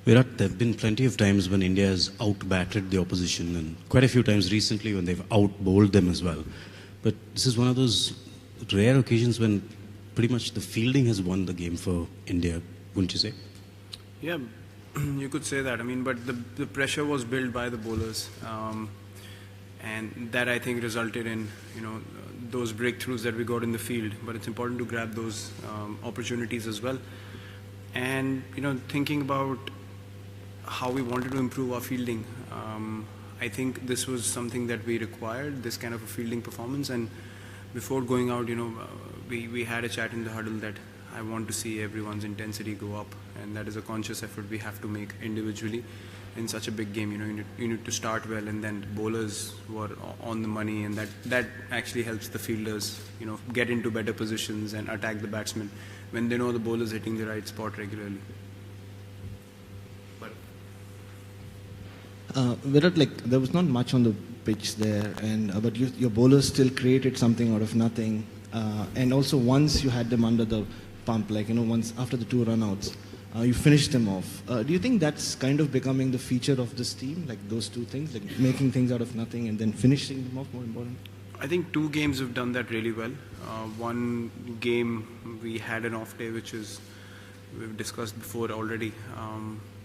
Virat, there have been plenty of times when India has out-batted the opposition, and quite a few times recently when they've out-bowled them as well. But this is one of those rare occasions when pretty much the fielding has won the game for India, wouldn't you say? Yeah, you could say that. I mean, but the pressure was built by the bowlers, and that I think resulted in those breakthroughs that we got in the field. But it's important to grab those opportunities as well. And thinking about how we wanted to improve our fielding, I think this was something that we required, this kind of a fielding performance. And before going out, we had a chat in the huddle that I want to see everyone's intensity go up, and that is a conscious effort we have to make individually in such a big game. You need to start well, and then bowlers were on the money, and that actually helps the fielders get into better positions and attack the batsmen when they know the bowler's hitting the right spot regularly. Virat, there was not much on the pitch there, but your bowlers still created something out of nothing. And also once you had them under the pump, once after the 2 run-outs, you finished them off. Do you think that's kind of becoming the feature of this team, those two things, making things out of nothing and then finishing them off, more important? I think 2 games have done that really well. One game we had an off day, which we've discussed before already.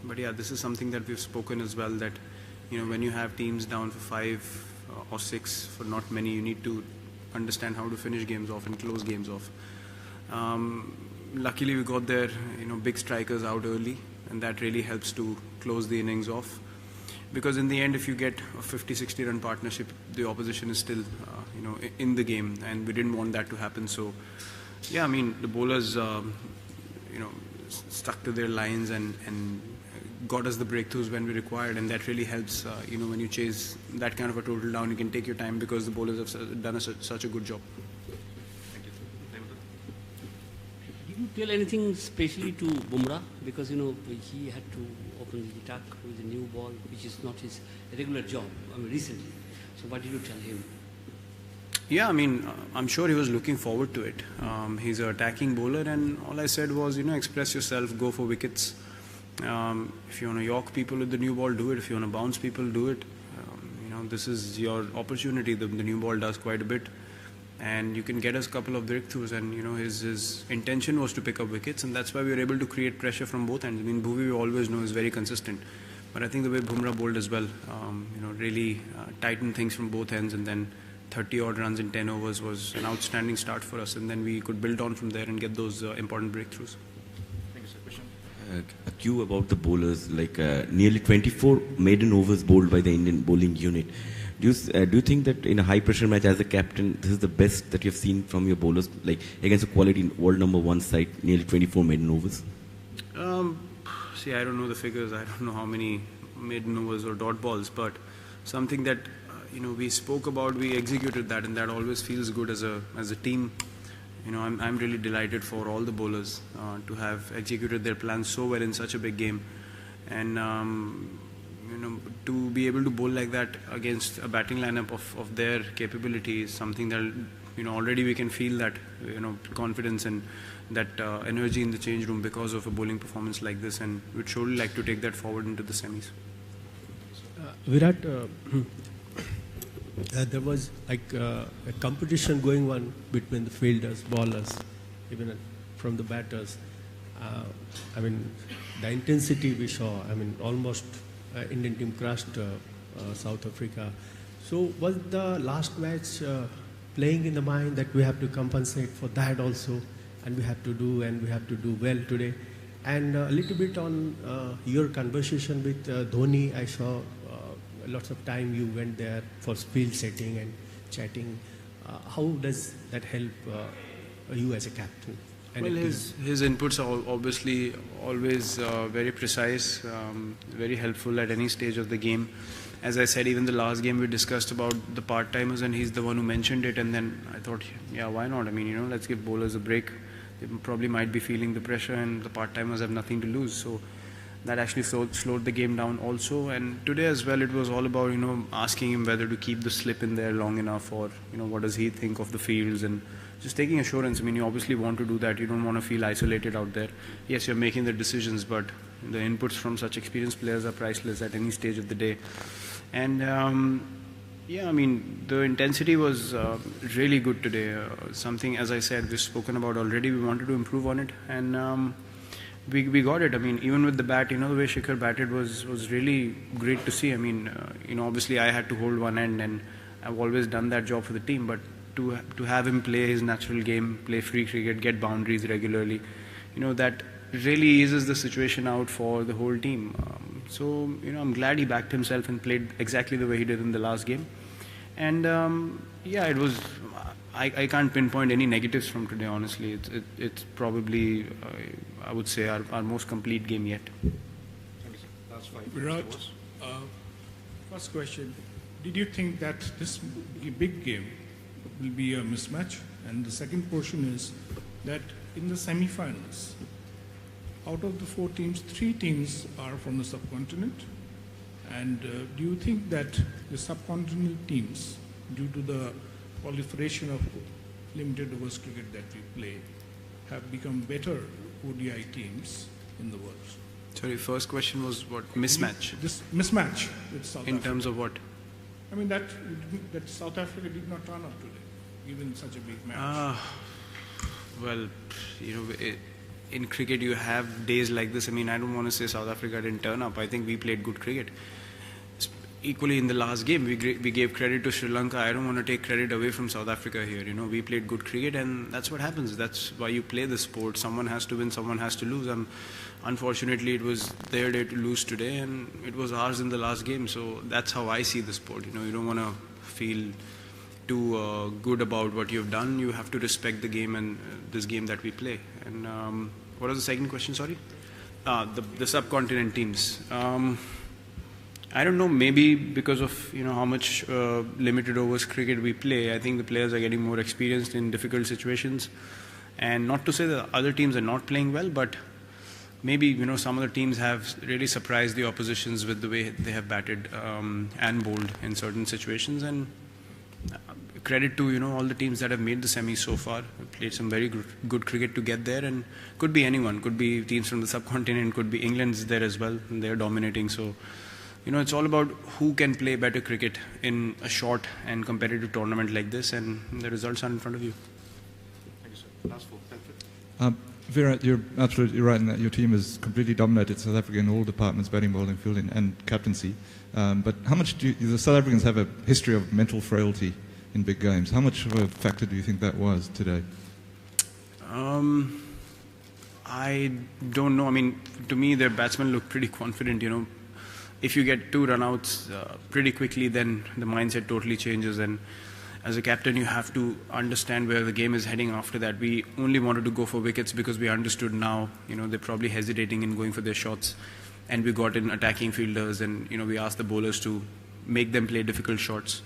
But yeah, this is something that we've spoken as well, that when you have teams down for 5 or 6 for not many, you need to understand how to finish games off and close games off. Luckily we got their big strikers out early, and that really helps to close the innings off, because in the end, if you get a 50-60 run partnership, the opposition is still in the game, and we didn't want that to happen. So yeah, I mean, the bowlers stuck to their lines and got us the breakthroughs when we required, and that really helps. When you chase that kind of a total down, you can take your time because the bowlers have done such a good job. Thank you. Did you tell anything specially to Bumrah, because he had to open the attack with a new ball, which is not his regular job? Recently. So what did you tell him? Yeah, I mean, I'm sure he was looking forward to it. He's an attacking bowler, and all I said was, express yourself, go for wickets. If you want to york people with the new ball, do it. If you want to bounce people, do it. This is your opportunity. The new ball does quite a bit, and you can get us a couple of breakthroughs. And his intention was to pick up wickets, and that's why we were able to create pressure from both ends. I mean, Bhuvi, we always know, is very consistent, but I think the way Bumrah bowled as well, really tightened things from both ends, and then 30 odd runs in 10 overs was an outstanding start for us, and then we could build on from there and get those important breakthroughs. A cue about the bowlers, nearly 24 maiden overs bowled by the Indian bowling unit. Do you think that in a high pressure match as a captain, this is the best that you've seen from your bowlers, against a quality world #1 side, nearly 24 maiden overs? See, I don't know the figures. I don't know how many maiden overs or dot balls, but something that we spoke about, we executed that, and that always feels good as a team. I'm really delighted for all the bowlers to have executed their plans so well in such a big game, and to be able to bowl like that against a batting lineup of their capability is something that already we can feel that confidence and that energy in the change room because of a bowling performance like this, and we'd surely like to take that forward into the semis. Virat, there was a competition going on between the fielders, bowlers, even from the batters. The intensity we saw, almost Indian team crushed South Africa. So was the last match playing in the mind that we have to compensate for that also, and we have to do well today? And a little bit on your conversation with Dhoni, I saw lots of time you went there for field setting and chatting. How does that help you as a captain? Well, his inputs are obviously always very precise, very helpful at any stage of the game. As I said, even the last game we discussed about the part-timers, and he's the one who mentioned it, and then I thought, yeah, why not? Let's give bowlers a break. They probably might be feeling the pressure, and the part-timers have nothing to lose. So that actually slowed the game down also. And today as well, it was all about, asking him whether to keep the slip in there long enough, or, what does he think of the fields, and just taking assurance. I mean, you obviously want to do that. You don't want to feel isolated out there. Yes, you're making the decisions, but the inputs from such experienced players are priceless at any stage of the day. And yeah, I mean, the intensity was really good today. Something, as I said, we've spoken about already. We wanted to improve on it, and we got it. I mean, even with the bat, the way Shikhar batted was really great to see. I mean, obviously I had to hold one end, and I've always done that job for the team. But to have him play his natural game, play free cricket, get boundaries regularly, that really eases the situation out for the whole team. So, I'm glad he backed himself and played exactly the way he did in the last game. And yeah, it was. I can't pinpoint any negatives from today, honestly. It's probably, I would say, our most complete game yet. Virat, first question. Did you think that this big game will be a mismatch? And the second portion is that in the semi-finals, out of the 4 teams, 3 teams are from the subcontinent. And do you think that the subcontinental teams, due to the proliferation of limited overs cricket that we play, have become better ODI teams in the world? Sorry, first question was what? Mismatch? This mismatch with South Africa. In terms of what? I mean, that South Africa did not turn up today, given such a big match. Well, in cricket you have days like this. I mean, I don't want to say South Africa didn't turn up. I think we played good cricket. Equally, in the last game, we gave credit to Sri Lanka. I don't want to take credit away from South Africa here. We played good cricket, and that's what happens. That's why you play the sport. Someone has to win, someone has to lose. Unfortunately, it was their day to lose today, and it was ours in the last game. So that's how I see the sport. You don't want to feel too good about what you've done. You have to respect the game and this game that we play. And what was the second question? Sorry, the subcontinent teams. I don't know, maybe because of how much limited overs cricket we play. I think the players are getting more experienced in difficult situations. And not to say that other teams are not playing well, but maybe some of the teams have really surprised the oppositions with the way they have batted and bowled in certain situations. And credit to all the teams that have made the semis so far. Played some very good cricket to get there, and could be anyone. Could be teams from the subcontinent. Could be England's there as well. And they're dominating. So. It's all about who can play better cricket in a short and competitive tournament like this, and the results are in front of you. Thank you, sir. Last 4. Virat, you're absolutely right in that your team has completely dominated South Africa in all departments, batting, bowling, fielding, and captaincy. But how much do the South Africans have a history of mental frailty in big games? How much of a factor do you think that was today? I don't know. I mean, to me, their batsmen look pretty confident, If you get 2 run-outs pretty quickly, then the mindset totally changes. And as a captain, you have to understand where the game is heading after that. We only wanted to go for wickets because we understood now, they're probably hesitating in going for their shots. And we got in attacking fielders, and, we asked the bowlers to make them play difficult shots.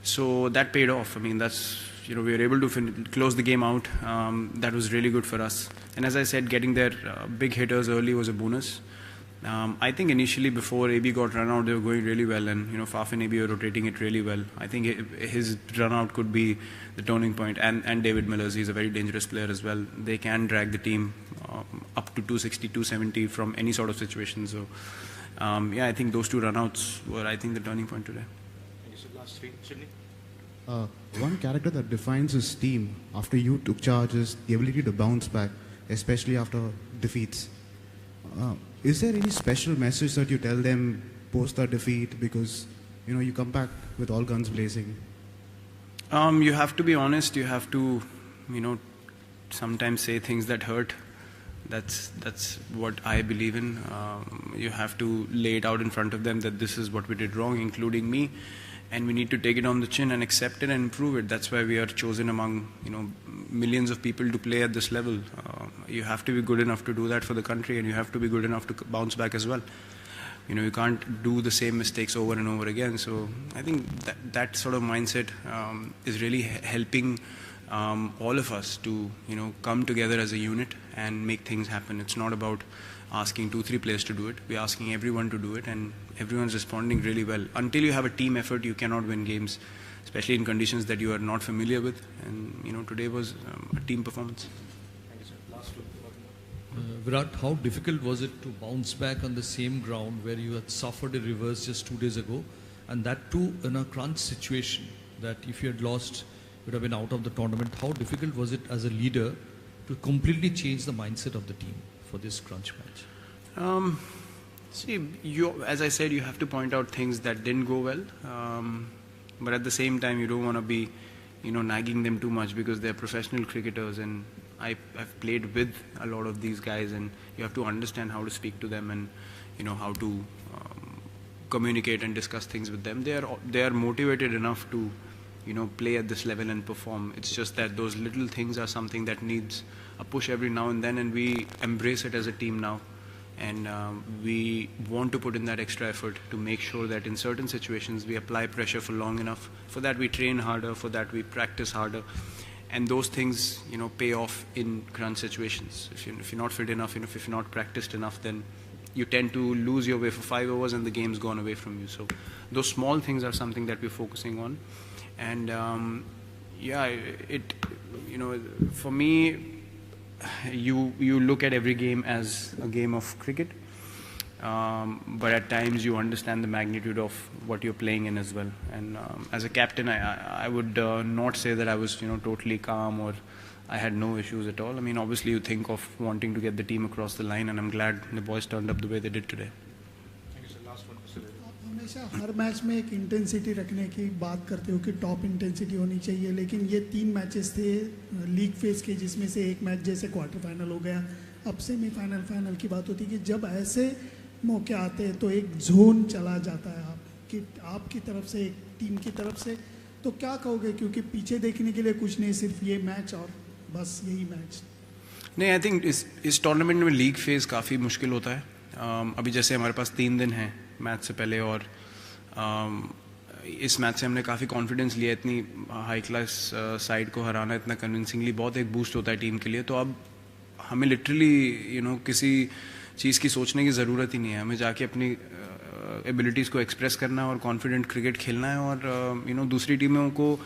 So that paid off. I mean, that's, we were able to close the game out. That was really good for us. And as I said, getting their big hitters early was a bonus. I think initially before AB got run out, they were going really well, and Faf and AB were rotating it really well. I think his run out could be the turning point, and David Miller's. He's a very dangerous player as well. They can drag the team up to 260, 270 from any sort of situation. So yeah, I think those 2 run outs were, I think, the turning point today. Thank you, sir. Last 3, Sydney. One character that defines his team after you took charge is the ability to bounce back, especially after defeats. Is there any special message that you tell them post that defeat? Because, you come back with all guns blazing. You have to be honest. You have to, sometimes say things that hurt. That's what I believe in. You have to lay it out in front of them that this is what we did wrong, including me. And we need to take it on the chin and accept it and improve it. That's why we are chosen among millions of people to play at this level. You have to be good enough to do that for the country, and you have to be good enough to bounce back as well. You can't do the same mistakes over and over again. So I think that sort of mindset is really helping all of us to come together as a unit and make things happen. It's not about asking 2-3 players to do it. We're asking everyone to do it, and everyone's responding really well. Until you have a team effort, you cannot win games, especially in conditions that you are not familiar with. And today was a team performance. Thank you, sir. Last two. Virat, how difficult was it to bounce back on the same ground where you had suffered a reverse just 2 days ago, and that too in a crunch situation that if you had lost, you would have been out of the tournament? How difficult was it as a leader to completely change the mindset of the team for this crunch match? See, as I said, you have to point out things that didn't go well, but at the same time, you don't want to be, nagging them too much because they're professional cricketers, and I've played with a lot of these guys, and you have to understand how to speak to them and how to communicate and discuss things with them. They are motivated enough to play at this level and perform. It's just that those little things are something that needs a push every now and then, and we embrace it as a team now, and we want to put in that extra effort to make sure that in certain situations we apply pressure for long enough. For that we train harder, for that we practice harder, and those things pay off in crunch situations. If you're not fit enough, if you're not practiced enough, then you tend to lose your way for 5 overs and the game's gone away from you. So those small things are something that we're focusing on. And for me, you look at every game as a game of cricket, but at times you understand the magnitude of what you're playing in as well. And as a captain, I would not say that I was totally calm or I had no issues at all. I mean, obviously you think of wanting to get the team across the line, and I'm glad the boys turned up the way they did today. Thank you, sir. Last one. हमेशा हर match में एक intensity रखने की बात करते हो कि top intensity होनी चाहिए, लेकिन ये 3 मैचेस थे लीग फेज के, जिसमें से एक मैच जैसे क्वार्टर फाइनल हो गया, अब सेमीफाइनल फाइनल की बात होती है कि जब ऐसे मौके आते हैं तो एक जोन चला जाता है आपकी तरफ से, एक टीम की तरफ से, तो क्या कहोगे? क्योंकि पीछे देखने के लिए कुछ नहीं, सिर्फ ये मैच और बस यही मैच. नहीं, आई थिंक इस टूर्नामेंट में लीग फेज काफ़ी मुश्किल होता है. अभी जैसे हमारे पास 3 दिन हैं मैच से पहले, और इस मैच से हमने काफ़ी कॉन्फिडेंस लिया. इतनी हाई क्लास साइड को हराना इतना कन्विंसिंगली बहुत एक बूस्ट होता है टीम के लिए. तो अब हमें लिटरली किसी चीज़ की सोचने की ज़रूरत ही नहीं है. हमें जाके अपनी एबिलिटीज़ को एक्सप्रेस करना है और कॉन्फिडेंट क्रिकेट खेलना है. और दूसरी टीमों को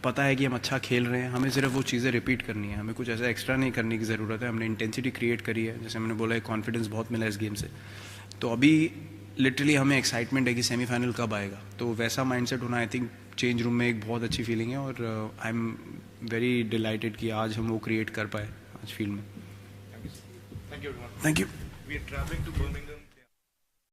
पता है कि हम अच्छा खेल रहे हैं, हमें सिर्फ वो चीज़ें रिपीट करनी है. हमें कुछ ऐसा एक्स्ट्रा नहीं करने की ज़रूरत है. हमने इंटेंसिटी क्रिएट करी है, जैसे मैंने बोला, कॉन्फिडेंस बहुत मिला इस गेम से. तो अभी लिटरली हमें एक्साइटमेंट है कि सेमीफाइनल कब आएगा. तो वैसा माइंडसेट होना आई थिंक चेंज रूम में एक बहुत अच्छी फीलिंग है, और आई एम वेरी डिलाइटेड कि आज हम वो क्रिएट कर पाए आज फील्ड में. Thank you, everyone. Thank you. We are traveling to Birmingham.